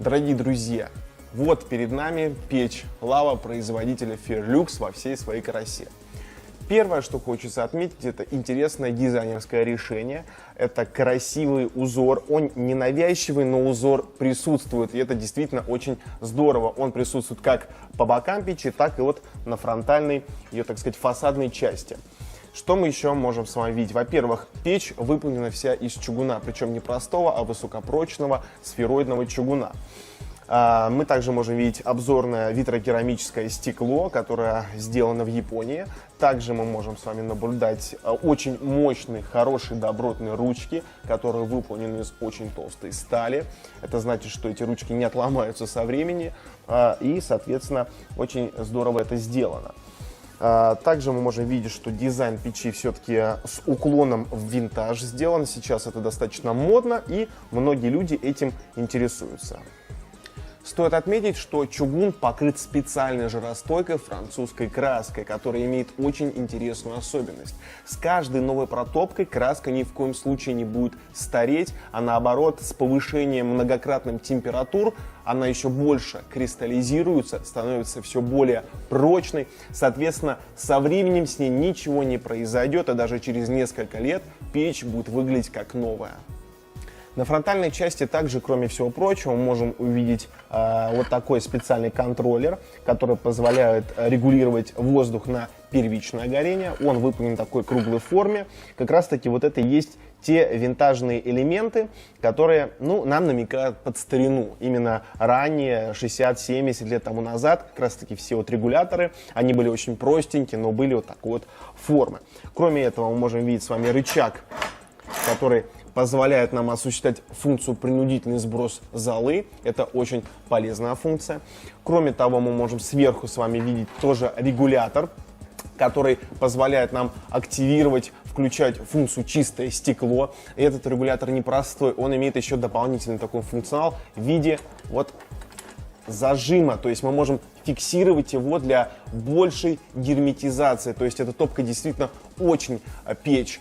Дорогие друзья, вот перед нами печь лава производителя Fairlux во всей своей красе. Первое, что хочется отметить, это интересное дизайнерское решение. Это красивый узор. Он не навязчивый, но узор присутствует. И это действительно очень здорово. Он присутствует как по бокам печи, так и вот на фронтальной, ее, так сказать, фасадной части. Что мы еще можем с вами видеть? Во-первых, печь выполнена вся из чугуна, причем не простого, а высокопрочного сфероидного чугуна. Мы также можем видеть обзорное витрокерамическое стекло, которое сделано в Японии. Также мы можем с вами наблюдать очень мощные, хорошие, добротные ручки, которые выполнены из очень толстой стали. Это значит, что эти ручки не отломаются со времени, и, соответственно, очень здорово это сделано. Также мы можем видеть, что дизайн печи все-таки с уклоном в винтаж сделан. Сейчас это достаточно модно, и многие люди этим интересуются. Стоит отметить, что чугун покрыт специальной жаростойкой французской краской, которая имеет очень интересную особенность. С каждой новой протопкой краска ни в коем случае не будет стареть, а наоборот, с повышением многократным температур она еще больше кристаллизируется, становится все более прочной. Соответственно, со временем с ней ничего не произойдет, а даже через несколько лет печь будет выглядеть как новая. На фронтальной части также, кроме всего прочего, мы можем увидеть вот такой специальный контроллер, который позволяет регулировать воздух на первичное горение. Он выполнен в такой круглой форме. Как раз таки вот это и есть те винтажные элементы, которые нам намекают под старину. Именно ранее, 60-70 лет тому назад, как раз таки все вот регуляторы, они были очень простенькие, но были вот такой вот формы. Кроме этого, мы можем видеть с вами рычаг, который позволяет нам осуществлять функцию принудительный сброс золы. Это очень полезная функция. Кроме того, мы можем сверху с вами видеть тоже регулятор, который позволяет нам активировать, включать функцию чистое стекло. И этот регулятор непростой, он имеет еще дополнительный такой функционал в виде вот зажима, то есть мы можем фиксировать его для большей герметизации, то есть эта топка действительно печь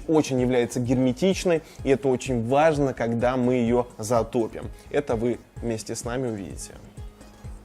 очень является герметичной, и это очень важно, когда мы ее затопим. Это вы вместе с нами увидите.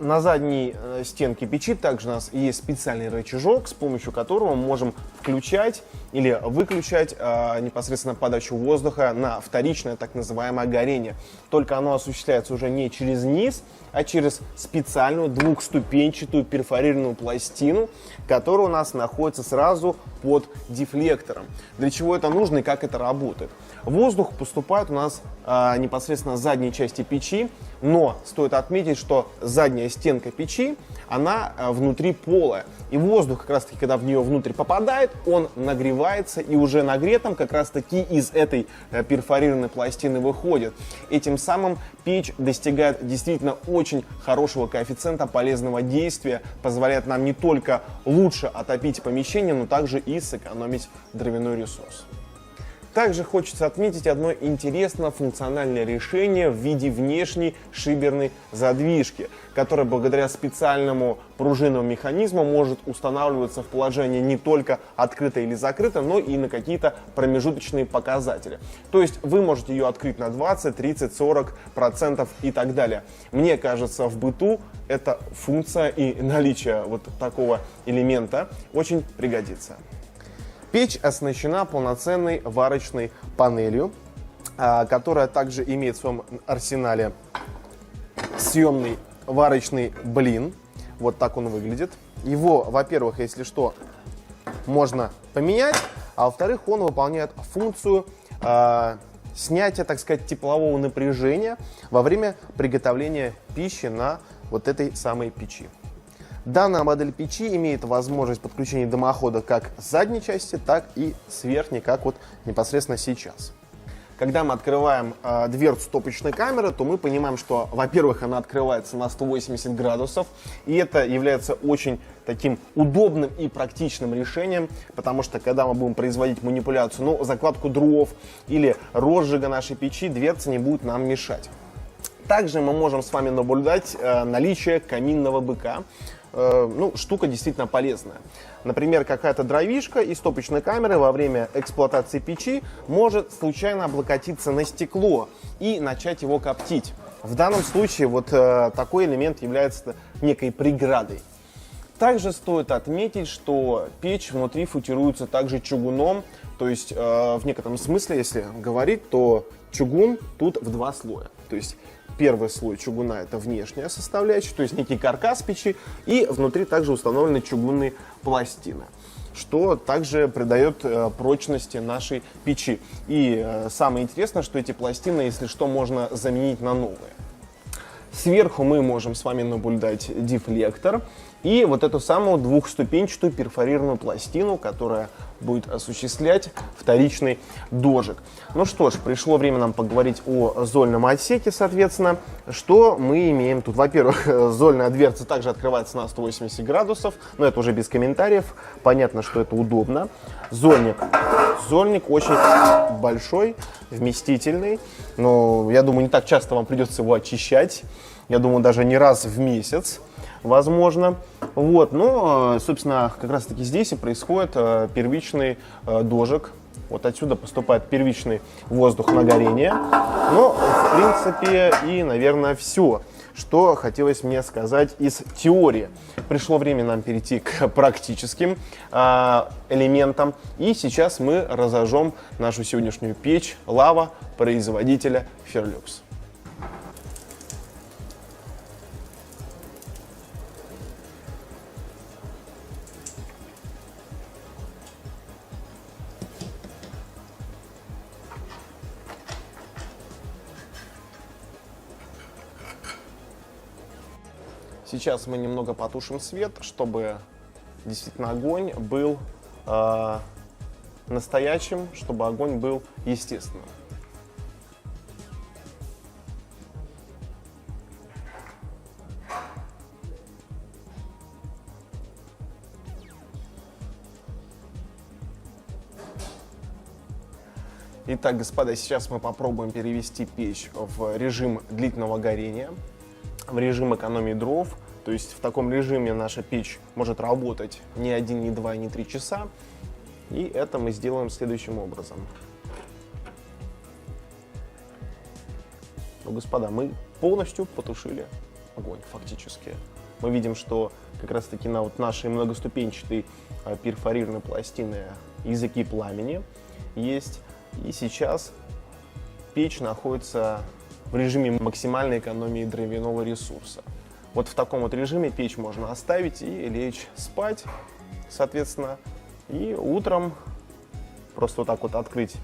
На задней стенке печи также у нас есть специальный рычажок, с помощью которого мы можем включать или выключать непосредственно подачу воздуха на вторичное так называемое горение. Только оно осуществляется уже не через низ, а через специальную двухступенчатую перфорированную пластину, которая у нас находится сразу под дефлектором. Для чего это нужно и как это работает? Воздух поступает у нас непосредственно с задней части печи, но стоит отметить, что задняя стенка печи, она внутри полая. И воздух, как раз таки, когда в нее внутрь попадает, он нагревается, и уже нагретым как раз таки из этой перфорированной пластины выходит. Этим самым печь достигает действительно очень хорошего коэффициента полезного действия, позволяет нам не только лучше отопить помещение, но также и сэкономить дровяной ресурс. Также хочется отметить одно интересное функциональное решение в виде внешней шиберной задвижки, которая благодаря специальному пружинному механизму может устанавливаться в положение не только открыто или закрыто, но и на какие-то промежуточные показатели. То есть вы можете ее открыть на 20, 30, 40% и так далее. Мне кажется, в быту эта функция и наличие вот такого элемента очень пригодится. Печь оснащена полноценной варочной панелью, которая также имеет в своем арсенале съемный варочный блин. Вот так он выглядит. Его, во-первых, если что, можно поменять, а во-вторых, он выполняет функцию снятия, так сказать, теплового напряжения во время приготовления пищи на вот этой самой печи. Данная модель печи имеет возможность подключения дымохода как с задней части, так и с верхней, как вот непосредственно сейчас. Когда мы открываем дверцу топочной камеры, то мы понимаем, что, во-первых, она открывается на 180 градусов, и это является очень таким удобным и практичным решением, потому что, когда мы будем производить манипуляцию, закладку дров или розжига нашей печи, дверца не будет нам мешать. Также мы можем с вами наблюдать наличие каминного быка. Штука действительно полезная. Например, какая-то дровишка из топочной камеры во время эксплуатации печи может случайно облокотиться на стекло и начать его коптить. В данном случае вот такой элемент является некой преградой. Также стоит отметить, что печь внутри футируется также чугуном, то есть в некотором смысле, если говорить, то чугун тут в два слоя. То есть первый слой чугуна — это внешняя составляющая, то есть некий каркас печи, и внутри также установлены чугунные пластины, что также придает прочности нашей печи. И самое интересное, что эти пластины, если что, можно заменить на новые. Сверху мы можем с вами наблюдать дефлектор и вот эту самую двухступенчатую перфорированную пластину, которая будет осуществлять вторичный дожик. Ну что ж, пришло время нам поговорить о зольном отсеке, соответственно. Что мы имеем тут? Во-первых, зольная дверца также открывается на 180 градусов, но это уже без комментариев. Понятно, что это удобно. Зольник очень большой, вместительный, но я думаю, не так часто вам придется его очищать. Я думаю, даже не раз в месяц, возможно. Вот, но, собственно, как раз таки здесь и происходит первичный дожиг. Вот отсюда поступает первичный воздух на горение. Но, в принципе, и, наверное, все, что хотелось мне сказать из теории. Пришло время нам перейти к практическим элементам. И сейчас мы разожжем нашу сегодняшнюю печь лава производителя Fairlux. Сейчас мы немного потушим свет, чтобы действительно огонь был настоящим, чтобы огонь был естественным. Итак, господа, сейчас мы попробуем перевести печь в режим длительного горения, в режим экономии дров. То есть в таком режиме наша печь может работать не 1, не 2, не 3 часа. И это мы сделаем следующим образом. Ну, господа, мы полностью потушили огонь фактически. Мы видим, что как раз таки на вот нашей многоступенчатой перфорированной пластины языки пламени есть. И сейчас печь находится в режиме максимальной экономии дровяного ресурса. Вот в таком вот режиме печь можно оставить и лечь спать, соответственно. И утром просто вот так вот открыть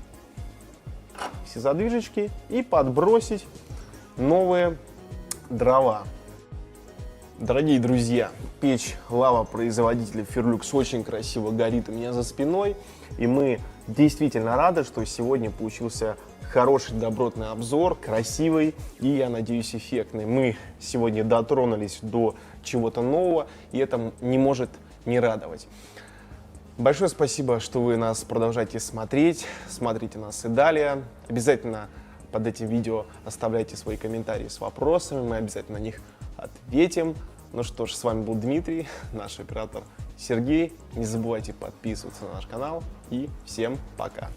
все задвижечки и подбросить новые дрова. Дорогие друзья, печь лава производителя Fairlux очень красиво горит у меня за спиной. И мы действительно рады, что сегодня получился хороший, добротный обзор, красивый и, я надеюсь, эффектный. Мы сегодня дотронулись до чего-то нового, и это не может не радовать. Большое спасибо, что вы нас продолжаете смотреть, смотрите нас и далее. Обязательно под этим видео оставляйте свои комментарии с вопросами, мы обязательно на них ответим. Ну что ж, с вами был Дмитрий, наш оператор Сергей. Не забывайте подписываться на наш канал и всем пока!